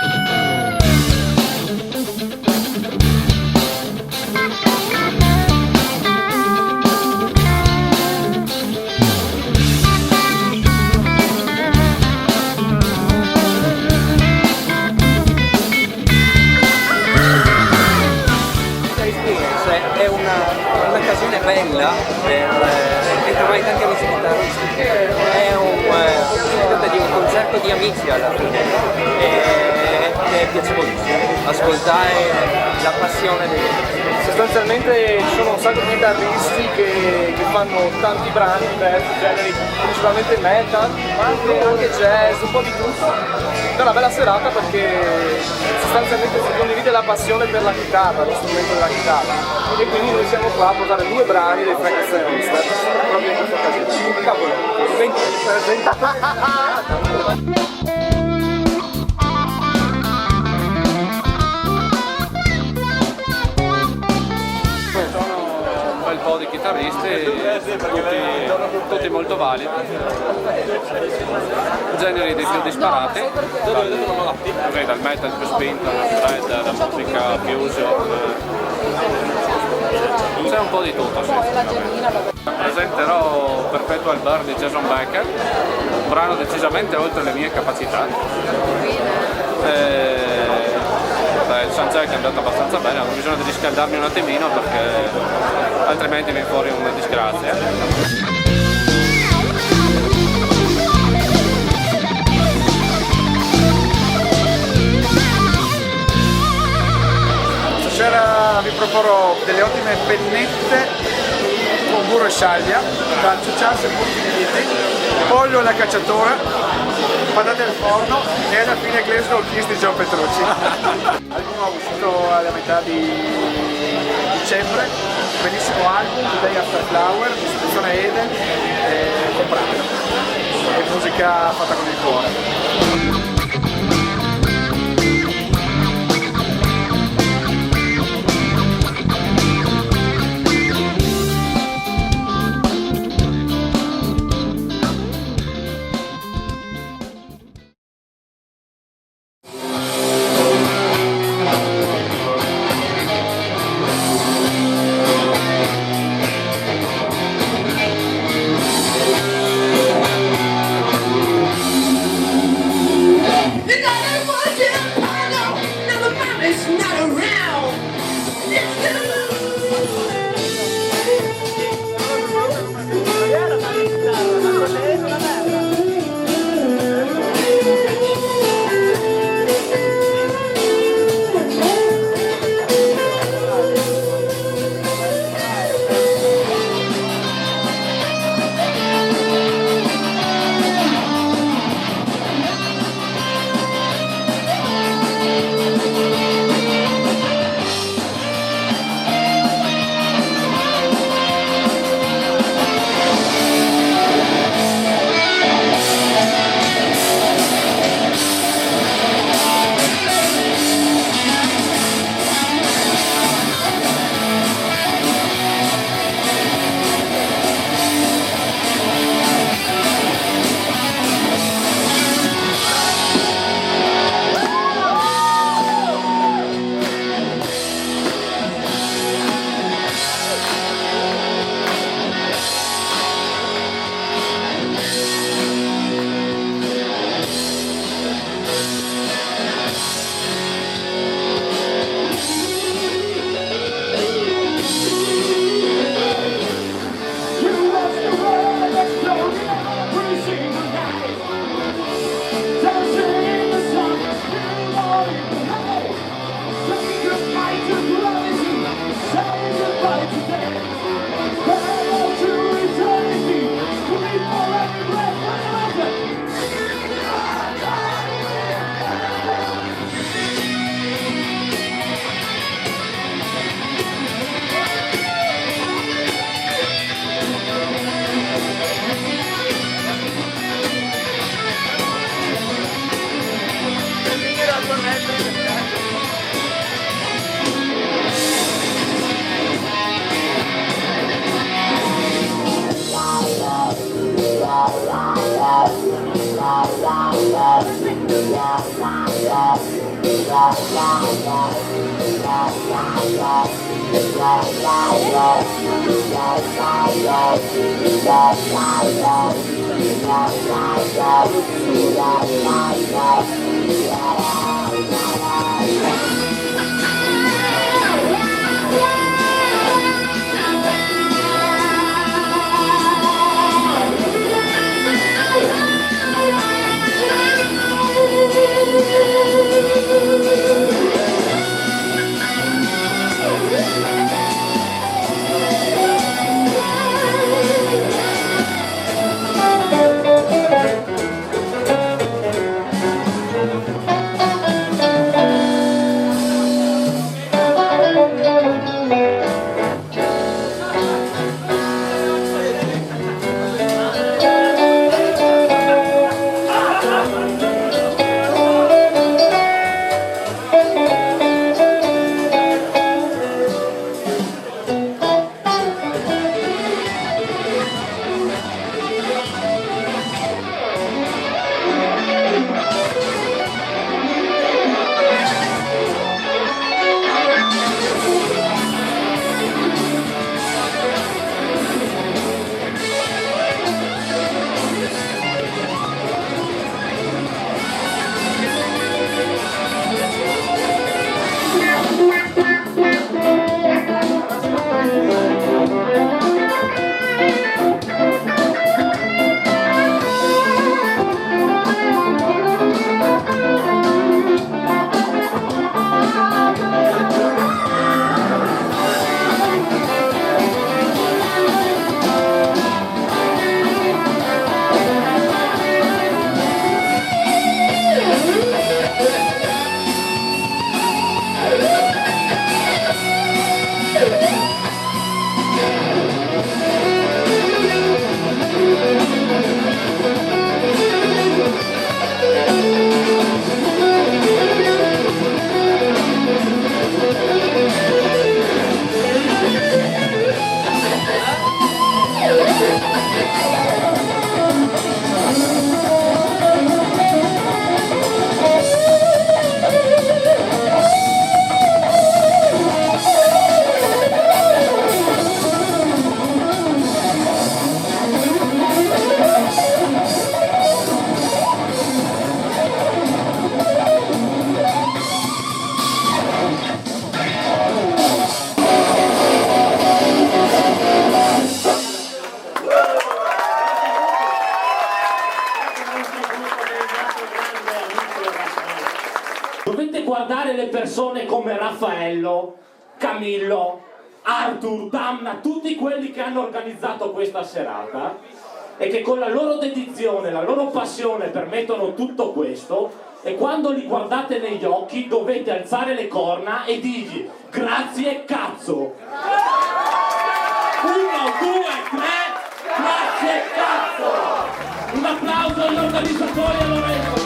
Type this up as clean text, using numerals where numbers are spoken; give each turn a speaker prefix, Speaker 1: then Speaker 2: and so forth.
Speaker 1: È un'occasione bella per trovare tanti amici chitarristi, si tratta di un concerto di amici alla fine, è piacevolissimo ascoltare la passione dei...
Speaker 2: Sostanzialmente ci sono un sacco di chitarristi che fanno tanti brani diversi generi, principalmente metal, ma anche jazz, un po' di tutto. È una bella serata perché sostanzialmente si condivide la passione per la chitarra, lo strumento della chitarra. E quindi noi siamo qua a portare 2 brani dei Frankenstein Monster, proprio in questa occasione. Cavolo, 20
Speaker 3: un po' di chitarristi, tutti molto validi, generi dei più disparati, dal metal più spinto, alla musica fusion, c'è un po' di tutto. Sì. Presenterò Perpetual Burn di Jason Becker, un brano decisamente oltre le mie capacità. Il soundcheck è andato abbastanza bene, ho bisogno di riscaldarmi un attimino perché altrimenti viene fuori una disgrazia.
Speaker 4: Stasera vi proporrò delle ottime pennette con burro e salvia, da ciucciarsi un po' finiti, pollo alla cacciatora, patate al forno e alla fine Glasgow Kiss di John Petrucci. L'album è uscito alla metà di dicembre, bellissimo album, Today After Flower, distribuzione Eden, compratelo. È musica fatta con il cuore.
Speaker 5: la la la la la Dovete guardare le persone come Raffaello, Camillo, Arthur, Damna, tutti quelli che hanno organizzato questa serata e che con la loro dedizione, la loro passione permettono tutto questo, e quando li guardate negli occhi dovete alzare le corna e dirgli grazie cazzo! 1, 2, 3, grazie cazzo! Un applauso agli organizzatori e a Lorenzo!